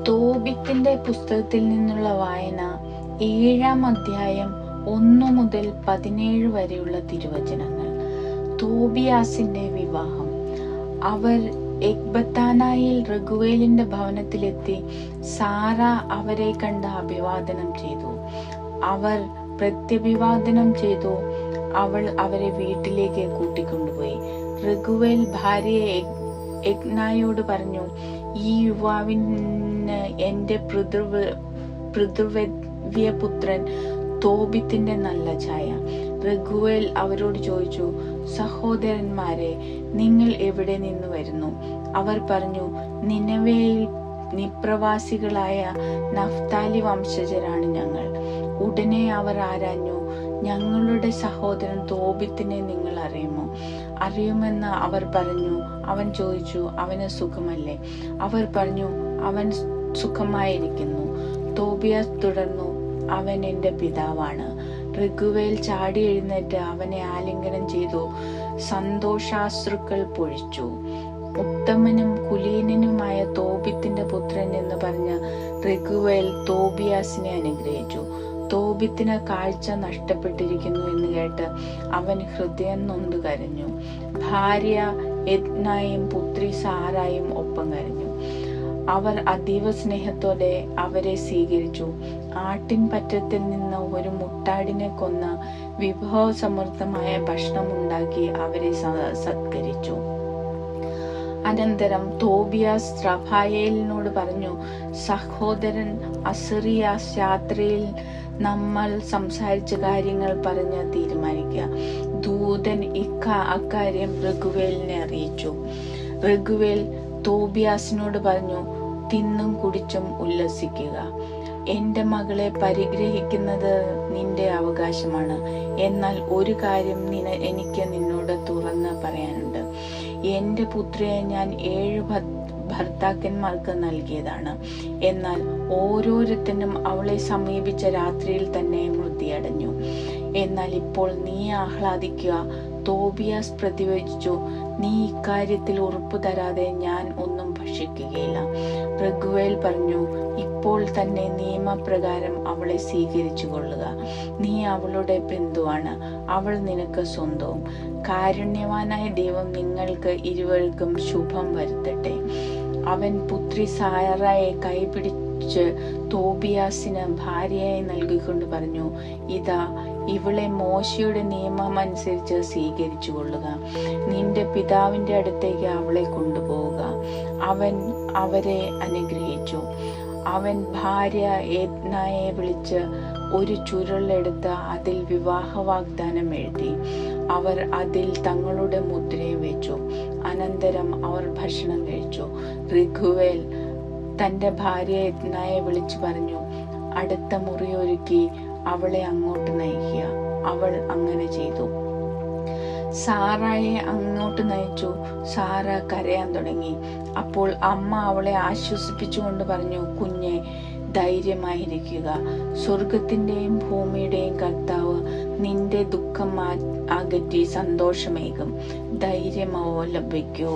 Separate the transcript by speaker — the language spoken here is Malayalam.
Speaker 1: തോബിത്തിന്റെ പുസ്തകത്തിൽ നിന്നുള്ള വായന 7-ാം അധ്യായം 1 മുതൽ 17 വരെയുള്ള തിരുവചനങ്ങൾ. തോബിയാസിന്റെ വിവാഹം. അവർ എക്ബത്താനായിൽ റഗുവേലിന്റെ ഭവനത്തിലെത്തി. സാറ അവരെ കണ്ട് അഭിവാദനം ചെയ്തു. അവർ പ്രത്യഭിവാദനം ചെയ്തു. അവൾ അവരെ വീട്ടിലേക്ക് കൂട്ടിക്കൊണ്ടുപോയി. റഗുവേൽ ഭാര്യയെ എഗ്നായോട് പറഞ്ഞു, ഈ യുവാവിന് എന്റെ പിതൃവ്യപുത്രൻ തോബിത്തിന്റെ നല്ല ഛായ. റഗുവേൽ അവരോട് ചോദിച്ചു, സഹോദരന്മാരെ, നിങ്ങൾ എവിടെ നിന്ന് വരുന്നു? അവർ പറഞ്ഞു, നിനവേയിൽ നിപ്രവാസികളായ നഫ്താലി വംശജരാണ് ഞങ്ങൾ. ഉടനെ അവർ ആരാഞ്ഞു, ഞങ്ങളുടെ സഹോദരൻ തോബിത്തിനെ നിങ്ങൾ അറിയുമോ? അറിയുമെന്ന് അവർ പറഞ്ഞു. അവൻ ചോദിച്ചു, അവന് സുഖമല്ലേ? അവർ പറഞ്ഞു, അവൻ സുഖമായിരിക്കുന്നു. തോബിയാസ് തുടർന്നു, അവൻ എന്റെ പിതാവാണ്. റഗുവേൽ ചാടി എഴുന്നേറ്റ് അവനെ ആലിംഗനം ചെയ്തു സന്തോഷാശ്രുക്കൾ പൊഴിച്ചു. ഉത്തമനും കുലീനനുമായ തോബിത്തിന്റെ പുത്രൻ എന്ന് പറഞ്ഞ് റഗുവേൽ തോബിയാസിനെ അനുഗ്രഹിച്ചു. തോബിത്തിന് കാഴ്ച നഷ്ടപ്പെട്ടിരിക്കുന്നു എന്ന് കേട്ട് അവൻ ഹൃദയം നൊന്തു കരഞ്ഞു. ഭാര്യ എദ്നായും പുത്രി സാറായും ഒപ്പം കരഞ്ഞു. അവർ അതീവ സ്നേഹത്തോടെ അവരെ സ്വീകരിച്ചു. ആട്ടിൻ പറ്റത്തിൽ നിന്ന് ഒരു മുട്ടാടിനെ കൊന്ന് വിഭവസമൃദ്ധമായ ഭക്ഷണം ഉണ്ടാക്കി അവരെ സത്കരിച്ചു. അനന്തരം തോബിയാസ് റഫായേലിനോട് പറഞ്ഞു, സഹോദരൻ അസറിയാസ് യാത്രയിൽ നമ്മൾ സംസാരിച്ച കാര്യങ്ങൾ പറഞ്ഞ് തീരുമാനിക്കുക. ദൂതൻ അക്കാര്യം റഗുവേലിനെ അറിയിച്ചു. റഗുവേൽ തോബിയാസിനോട് പറഞ്ഞു, തിന്നും കുടിച്ചും ഉല്ലസിക്കുക. എന്റെ മകളെ പരിഗ്രഹിക്കുന്നത് നിന്റെ അവകാശമാണ്. എന്നാൽ ഒരു കാര്യം എനിക്ക് നിന്നോട് തുറന്ന് പറയാനുണ്ട്. എന്റെ പുത്രിയെ ഞാൻ 7 ഭർത്താക്കന്മാർക്ക് നൽകിയതാണ്. എന്നാൽ ഓരോരുത്തരും അവളെ സമീപിച്ച രാത്രിയിൽ തന്നെ മൃതിയടഞ്ഞു. എന്നാൽ ഇപ്പോൾ നീ ആഹ്ലാദിക്കുക. തോബിയാസ് പ്രതിവചിച്ചു, നീ ഇക്കാര്യത്തിൽ ഉറപ്പു തരാതെ ഞാൻ ഒന്നും ഭക്ഷിക്കുകയില്ല. റഗുവേൽ പറഞ്ഞു, ഇപ്പോൾ തന്നെ നിയമപ്രകാരം അവളെ സ്വീകരിച്ചു കൊള്ളുക. നീ അവളുടെ ബന്ധുവാണ്, അവൾ നിനക്ക് സ്വന്തവും. കാരുണ്യവാനായ ദൈവം നിങ്ങൾക്ക് ഇരുവർക്കും ശുഭം വരുത്തട്ടെ. അവൻ പുത്രി സാറായെ കൈപിടിച്ച് തോബിയാസിന് ഭാര്യയായി നൽകിക്കൊണ്ട് പറഞ്ഞു, ഇതാ, ഇവളെ മോശയുടെ നിയമം അനുസരിച്ച് സ്വീകരിച്ചു കൊള്ളുക. നിന്റെ പിതാവിന്റെ അടുത്തേക്ക് അവളെ കൊണ്ടുപോവുക. അവൻ അവരെ അനുഗ്രഹിച്ചു. അവൻ ഭാര്യ എദ്നായെ വിളിച്ച് ഒരു ചുരുളെടുത്ത് അതിൽ വിവാഹ വാഗ്ദാനം എഴുതി. അവർ അതിൽ തങ്ങളുടെ മുദ്രയും വെച്ചു. അനന്തരം അവർ ഭക്ഷണം കഴിച്ചു. റഗുവേൽ തന്റെ ഭാര്യ എദ്നായെ വിളിച്ചു പറഞ്ഞു, അടുത്ത മുറിയൊരുക്കി അവളെ അങ്ങോട്ട് നയിക്കുക. അവൾ അങ്ങനെ ചെയ്തു. സാറായെ അങ്ങോട്ട് നയിച്ചു. സാറ കരയാൻ തുടങ്ങി. അപ്പോൾ അമ്മ അവളെ ആശ്വസിപ്പിച്ചുകൊണ്ട് പറഞ്ഞു, കുഞ്ഞെ, ധൈര്യമായിരിക്കുക. സ്വർഗത്തിന്റെയും ഭൂമിയുടെയും കർത്താവ് നിന്റെ ദുഃഖം അകറ്റി സന്തോഷമേകും. ധൈര്യമോ ലഭിക്കോ.